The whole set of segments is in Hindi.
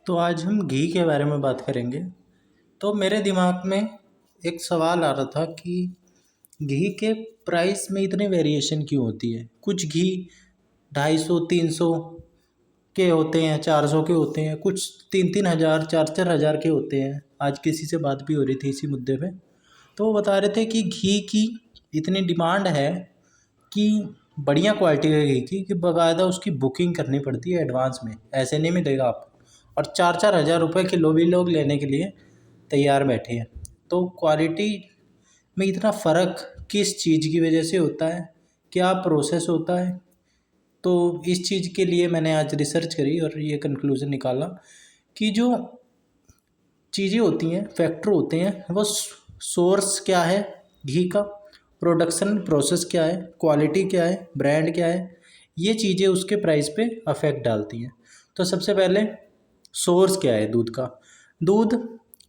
तो आज हम घी के बारे में बात करेंगे। तो मेरे दिमाग में एक सवाल आ रहा था कि घी के प्राइस में इतने वेरिएशन क्यों होती है। कुछ घी 250 300 के होते हैं, 400 के होते हैं, कुछ 3-3 हज़ार 4-4 हज़ार के होते हैं। आज किसी से बात भी हो रही थी इसी मुद्दे पे, तो वो बता रहे थे कि घी की इतनी डिमांड है कि बढ़िया क्वालिटी के घी की कि बाकायदा उसकी बुकिंग करनी पड़ती है एडवांस में, ऐसे नहीं मिलेगा आपको। और 4-4 हज़ार रुपये किलो भी लोग लेने के लिए तैयार बैठे हैं। तो क्वालिटी में इतना फ़र्क किस चीज़ की वजह से होता है, क्या प्रोसेस होता है। तो इस चीज़ के लिए मैंने आज रिसर्च करी और ये कंक्लूज़न निकाला कि जो चीज़ें होती हैं, फैक्टर होते हैं, वो सोर्स क्या है घी का, प्रोडक्शन प्रोसेस क्या है, क्वालिटी क्या है, ब्रांड क्या है, ये चीज़ें उसके प्राइस पे अफेक्ट डालती हैं। तो सबसे पहले सोर्स क्या है दूध का। दूध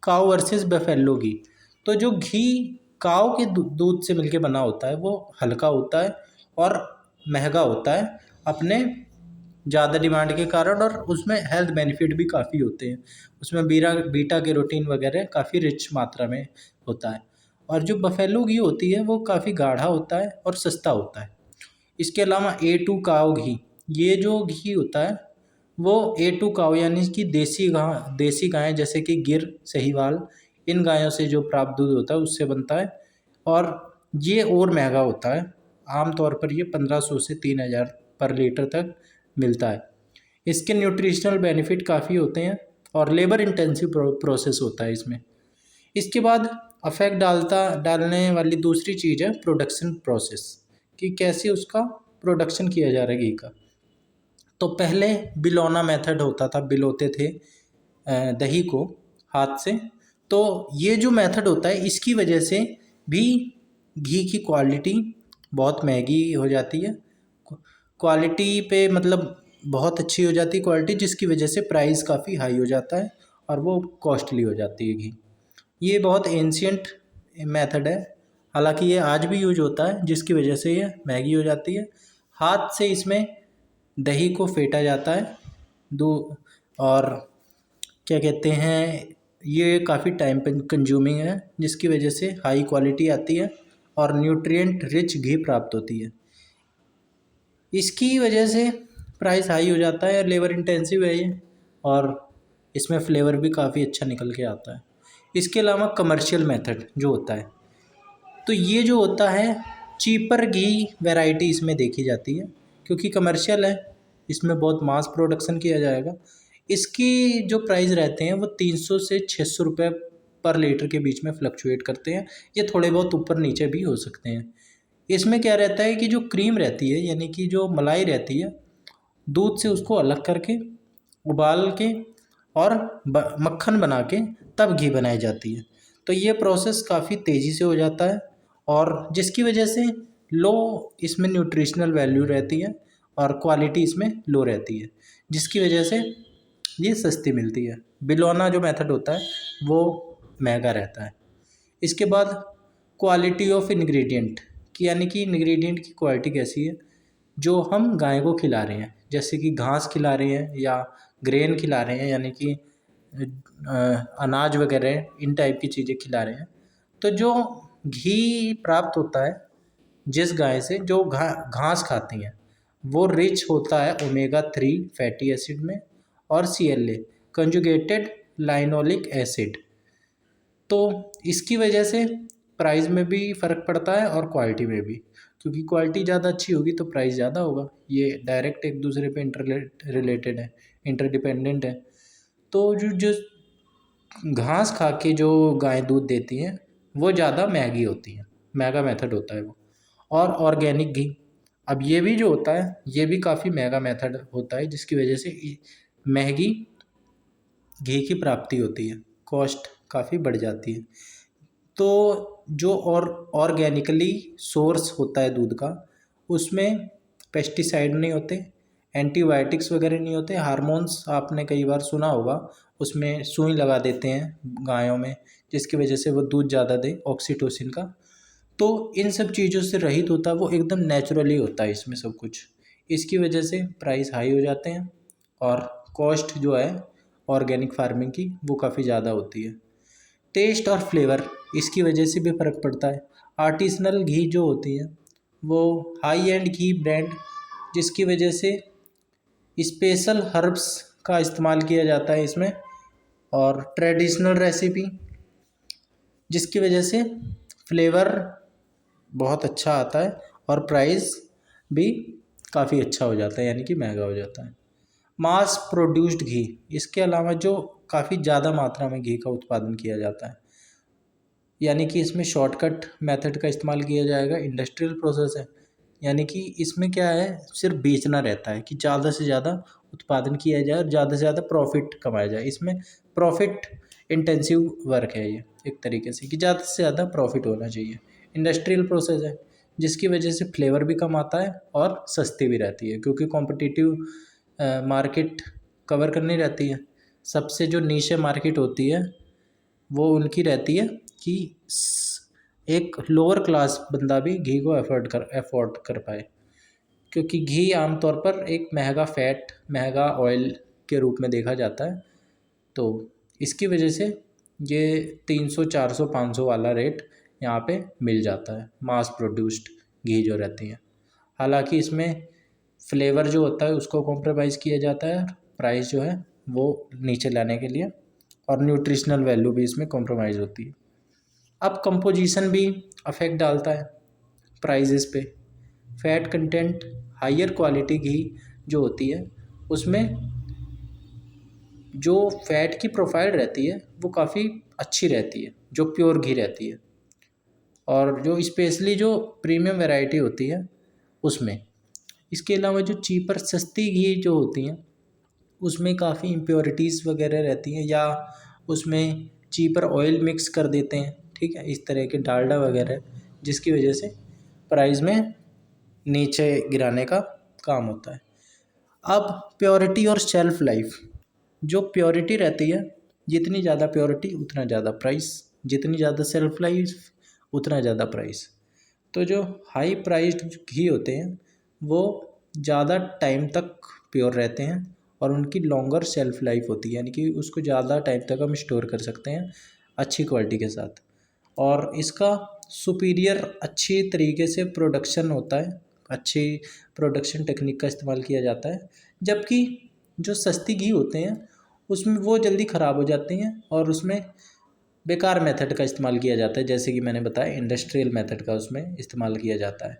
काऊ वर्सेस बफेलो घी। तो जो घी काऊ के दूध से मिलके बना होता है वो हल्का होता है और महंगा होता है अपने ज़्यादा डिमांड के कारण, और उसमें हेल्थ बेनिफिट भी काफ़ी होते हैं। उसमें बीटा कैरोटीन वगैरह काफ़ी रिच मात्रा में होता है। और जो बफेलो घी होती है वो काफ़ी गाढ़ा होता है और सस्ता होता है। इसके अलावा A2 काऊ घी, ये जो घी होता है वो A2 काऊ यानी कि देसी गायें जैसे कि गिर, सहीवाल, इन गायों से जो प्राप्त दूध होता है उससे बनता है। और ये और महंगा होता है। आम तौर पर ये 1500 से 3000 पर लीटर तक मिलता है। इसके न्यूट्रिशनल बेनिफिट काफ़ी होते हैं और लेबर इंटेंसिव प्रोसेस होता है इसमें। इसके बाद अफेक्ट डालने वाली दूसरी चीज़ है प्रोडक्शन प्रोसेस, कि कैसे उसका प्रोडक्शन किया जा रहा है घी का। तो पहले बिलौना मेथड होता था, बिलोते थे दही को हाथ से। तो ये जो मेथड होता है इसकी वजह से भी घी की क्वालिटी बहुत महंगी हो जाती है। क्वालिटी पे मतलब बहुत अच्छी हो जाती है क्वालिटी, जिसकी वजह से प्राइस काफ़ी हाई हो जाता है और वो कॉस्टली हो जाती है घी। ये बहुत एंशियंट मेथड है, हालांकि ये आज भी यूज होता है, जिसकी वजह से ये महंगी हो जाती है। हाथ से इसमें दही को फेंटा जाता है दो, और क्या कहते हैं, ये काफ़ी टाइम कंज्यूमिंग है, जिसकी वजह से हाई क्वालिटी आती है और न्यूट्रिएंट रिच घी प्राप्त होती है। इसकी वजह से प्राइस हाई हो जाता है, लेबर इंटेंसिव है ये, और इसमें फ्लेवर भी काफ़ी अच्छा निकल के आता है। इसके अलावा कमर्शियल मेथड जो होता है, तो ये जो होता है चीपर घी वैरायटी इसमें देखी जाती है, क्योंकि कमर्शियल है, इसमें बहुत मास प्रोडक्शन किया जाएगा। इसकी जो प्राइस रहते हैं वो 300 से 600 रुपये पर लीटर के बीच में फ्लक्चुएट करते हैं। ये थोड़े बहुत ऊपर नीचे भी हो सकते हैं। इसमें क्या रहता है कि जो क्रीम रहती है, यानी कि जो मलाई रहती है, दूध से उसको अलग करके उबाल के और मक्खन बना के तब घी बनाई जाती है। तो ये प्रोसेस काफ़ी तेज़ी से हो जाता है, और जिसकी वजह से लो इसमें न्यूट्रिशनल वैल्यू रहती है और क्वालिटी इसमें लो रहती है, जिसकी वजह से ये सस्ती मिलती है। बिलोना जो मेथड होता है वो महंगा रहता है। इसके बाद क्वालिटी ऑफ इंग्रेडिएंट, कि यानी कि इंग्रेडिएंट की क्वालिटी कैसी है जो हम गाय को खिला रहे हैं, जैसे कि घास खिला रहे हैं या ग्रेन खिला रहे हैं, यानी कि अनाज वगैरह इन टाइप की चीज़ें खिला रहे हैं। तो जो घी प्राप्त होता है जिस गाय से जो घास खाती हैं, वो रिच होता है ओमेगा 3 फैटी एसिड में और CLA कंजुगेटेड लाइनोलिक एसिड। तो इसकी वजह से प्राइस में भी फ़र्क पड़ता है और क्वालिटी में भी, क्योंकि क्वालिटी ज़्यादा अच्छी होगी तो प्राइस ज़्यादा होगा। ये डायरेक्ट एक दूसरे पे रिलेटेड है, इंटरडिपेंडेंट है। तो जो घास खा के जो गाय दूध देती हैं वो ज़्यादा महंगी होती हैं, महंगा मेथड होता है वो। और ऑर्गेनिक घी, अब ये भी जो होता है ये भी काफ़ी महंगा मेथड होता है, जिसकी वजह से महंगी घी की प्राप्ति होती है, कॉस्ट काफ़ी बढ़ जाती है। तो जो ऑर्गेनिकली सोर्स होता है दूध का, उसमें पेस्टिसाइड नहीं होते, एंटीबायोटिक्स वगैरह नहीं होते, हार्मोन्स आपने कई बार सुना होगा, उसमें सुई लगा देते हैं गायों में, जिसकी वजह से वो दूध ज़्यादा दे, ऑक्सीटोसिन का। तो इन सब चीज़ों से रहित होता है, वो एकदम नेचुरली होता है इसमें सब कुछ। इसकी वजह से प्राइस हाई हो जाते हैं और कॉस्ट जो है ऑर्गेनिक फार्मिंग की वो काफ़ी ज़्यादा होती है। टेस्ट और फ्लेवर इसकी वजह से भी फ़र्क पड़ता है। आर्टिसनल घी जो होती है वो हाई एंड घी ब्रांड, जिसकी वजह से स्पेशल हर्ब्स का इस्तेमाल किया जाता है इसमें, और ट्रेडिशनल रेसिपी जिसकी वजह से फ्लेवर बहुत अच्छा आता है और प्राइस भी काफ़ी अच्छा हो जाता है, यानी कि महंगा हो जाता है। मास प्रोड्यूस्ड घी, इसके अलावा जो काफ़ी ज़्यादा मात्रा में घी का उत्पादन किया जाता है, यानी कि इसमें शॉर्टकट मेथड का इस्तेमाल किया जाएगा। इंडस्ट्रियल प्रोसेस है, यानी कि इसमें क्या है, सिर्फ बेचना रहता है कि ज़्यादा से ज़्यादा उत्पादन किया जाए और ज़्यादा से ज़्यादा प्रॉफिट कमाया जाए। इसमें प्रॉफिट इंटेंसिव वर्क है ये एक तरीके से, कि ज़्यादा से ज़्यादा प्रॉफिट होना चाहिए। इंडस्ट्रियल प्रोसेस है, जिसकी वजह से फ्लेवर भी कम आता है और सस्ती भी रहती है, क्योंकि कॉम्पिटिटिव मार्केट कवर करनी रहती है। सबसे जो नीचे मार्केट होती है वो उनकी रहती है कि एक लोअर क्लास बंदा भी घी को अफोर्ड कर पाए, क्योंकि घी आमतौर पर एक महंगा फैट, महंगा ऑयल के रूप में देखा जाता है। तो इसकी वजह से ये 300, 400, 500 वाला रेट यहाँ पे मिल जाता है मास प्रोड्यूस्ड घी जो रहती है। हालांकि इसमें फ्लेवर जो होता है उसको कॉम्प्रोमाइज़ किया जाता है, प्राइस जो है वो नीचे लाने के लिए, और न्यूट्रिशनल वैल्यू भी इसमें कॉम्प्रोमाइज़ होती है। अब कंपोजिशन भी अफेक्ट डालता है प्राइजेस पे। फैट कंटेंट हायर क्वालिटी घी जो होती है उसमें जो फैट की प्रोफाइल रहती है वो काफ़ी अच्छी रहती है, जो प्योर घी रहती है। और जो स्पेशली जो प्रीमियम वैरायटी होती है उसमें, इसके अलावा जो चीपर सस्ती घी जो होती हैं उसमें काफ़ी इम्प्योरिटीज़ वगैरह रहती हैं, या उसमें चीपर ऑयल मिक्स कर देते हैं, ठीक है, इस तरह के डालडा वगैरह, जिसकी वजह से प्राइस में नीचे गिराने का काम होता है। अब प्योरिटी और शेल्फ़ लाइफ, जो प्योरिटी रहती है, जितनी ज़्यादा प्योरिटी उतना ज़्यादा प्राइस, जितनी ज़्यादा शेल्फ़ लाइफ उतना ज़्यादा प्राइस। तो जो हाई प्राइस्ड घी होते हैं वो ज़्यादा टाइम तक प्योर रहते हैं और उनकी लॉन्गर शेल्फ़ लाइफ होती है, यानी कि उसको ज़्यादा टाइम तक हम स्टोर कर सकते हैं अच्छी क्वालिटी के साथ। और इसका सुपीरियर अच्छी तरीके से प्रोडक्शन होता है, अच्छी प्रोडक्शन टेक्निक का इस्तेमाल किया जाता है। जबकि जो सस्ती घी होते हैं उसमें वो जल्दी ख़राब हो जाती हैं और उसमें बेकार मेथड का इस्तेमाल किया जाता है, जैसे कि मैंने बताया इंडस्ट्रियल मेथड का उसमें इस्तेमाल किया जाता है।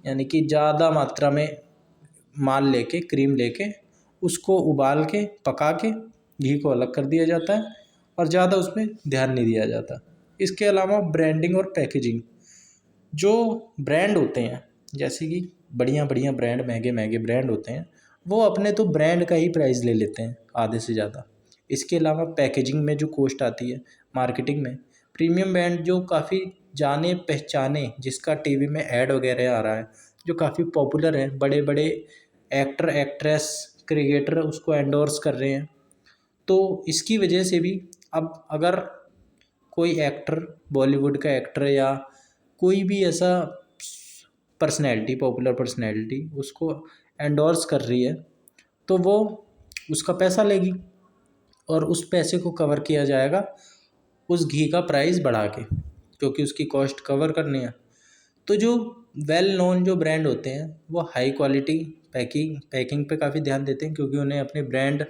यानी कि ज़्यादा मात्रा में माल लेके, क्रीम लेके, उसको उबाल के, पका के घी को अलग कर दिया जाता है और ज़्यादा उसमें ध्यान नहीं दिया जाता। इसके अलावा ब्रांडिंग और पैकेजिंग, जो ब्रांड होते हैं जैसे कि बढ़िया बढ़िया ब्रांड, महंगे महंगे ब्रांड होते हैं, वो अपने तो ब्रांड का ही प्राइस ले लेते हैं आधे से ज़्यादा। इसके अलावा पैकेजिंग में जो कॉस्ट आती है, मार्केटिंग में, प्रीमियम ब्रांड जो काफ़ी जाने पहचाने, जिसका टीवी में ऐड वगैरह आ रहा है, जो काफ़ी पॉपुलर है, बड़े बड़े एक्टर, एक्ट्रेस, क्रिकेटर उसको एंडोर्स कर रहे हैं, तो इसकी वजह से भी अब अगर कोई एक्टर, बॉलीवुड का एक्टर या कोई भी ऐसा पर्सनैलिटी, पॉपुलर पर्सनैलिटी उसको एंडोर्स कर रही है, तो वो उसका पैसा लेगी और उस पैसे को कवर किया जाएगा उस घी का प्राइस बढ़ा के, क्योंकि उसकी कॉस्ट कवर करनी है। तो जो वेल नोन जो ब्रांड होते हैं वो हाई क्वालिटी पैकिंग पे काफ़ी ध्यान देते हैं, क्योंकि उन्हें अपनी ब्रांड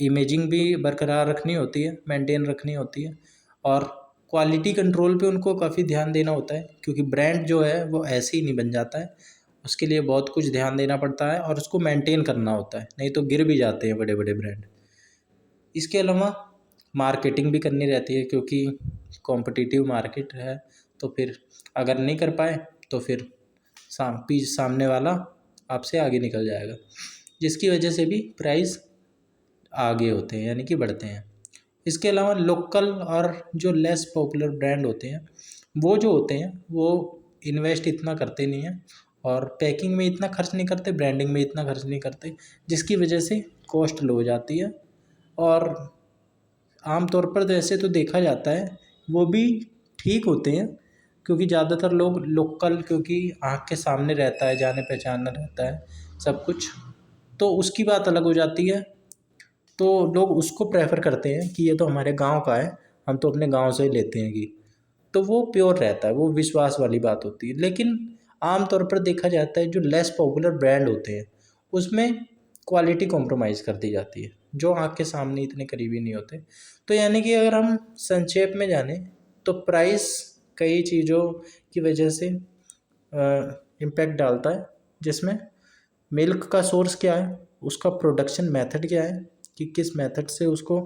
इमेजिंग भी बरकरार रखनी होती है, मेंटेन रखनी होती है, और क्वालिटी कंट्रोल पे उनको काफ़ी ध्यान देना होता है, क्योंकि ब्रांड जो है वो ऐसे ही नहीं बन जाता है, उसके लिए बहुत कुछ ध्यान देना पड़ता है और उसको मेंटेन करना होता है, नहीं तो गिर भी जाते हैं बड़े बड़े ब्रांड। इसके अलावा मार्केटिंग भी करनी रहती है, क्योंकि कॉम्पिटिटिव मार्केट है, तो फिर अगर नहीं कर पाए तो फिर सामने वाला आपसे आगे निकल जाएगा, जिसकी वजह से भी प्राइस आगे होते हैं, यानी कि बढ़ते हैं। इसके अलावा लोकल और जो लेस पॉपुलर ब्रांड होते हैं वो जो होते हैं वो इन्वेस्ट इतना करते नहीं हैं और पैकिंग में इतना खर्च नहीं करते, ब्रांडिंग में इतना खर्च नहीं करते, जिसकी वजह से कॉस्ट लो हो जाती है। और आमतौर पर वैसे तो देखा जाता है वो भी ठीक होते हैं, क्योंकि ज़्यादातर लोग लोकल, क्योंकि आँख के सामने रहता है, जाने पहचाना रहता है सब कुछ, तो उसकी बात अलग हो जाती है। तो लोग उसको प्रेफर करते हैं कि ये तो हमारे गांव का है, हम तो अपने गांव से ही लेते हैं घी। तो वो प्योर रहता है, वो विश्वास वाली बात होती है। लेकिन आमतौर पर देखा जाता है जो लेस पॉपुलर ब्रांड होते हैं उसमें क्वालिटी कॉम्प्रोमाइज़ कर दी जाती है, जो आँख के सामने इतने करीबी नहीं होते। तो यानी कि अगर हम संक्षेप में जाने तो प्राइस कई चीज़ों की वजह से इम्पैक्ट डालता है, जिसमें मिल्क का सोर्स क्या है, उसका प्रोडक्शन मेथड क्या है कि किस मेथड से उसको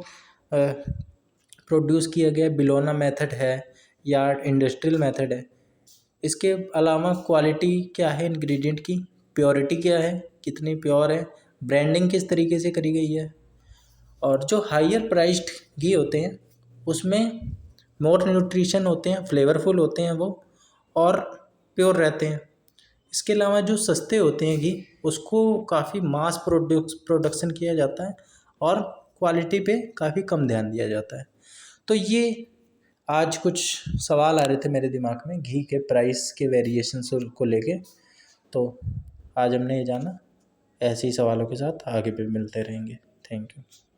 प्रोड्यूस किया गया, बिलोना मेथड है या इंडस्ट्रियल मेथड है। इसके अलावा क्वालिटी क्या है इंग्रेडिएंट की, प्योरिटी क्या है, कितनी प्योर है, ब्रांडिंग किस तरीके से करी गई है। और जो हायर प्राइस्ड घी होते हैं उसमें मोर न्यूट्रिशन होते हैं, फ्लेवरफुल होते हैं वो, और प्योर रहते हैं। इसके अलावा जो सस्ते होते हैं घी उसको काफ़ी मास प्रोडक्शन किया जाता है और क्वालिटी पे काफ़ी कम ध्यान दिया जाता है। तो ये आज कुछ सवाल आ रहे थे मेरे दिमाग में घी के प्राइस के वेरिएशंस को लेके। तो आज हमने ये जाना। ऐसे ही सवालों के साथ आगे भी मिलते रहेंगे। Thank you.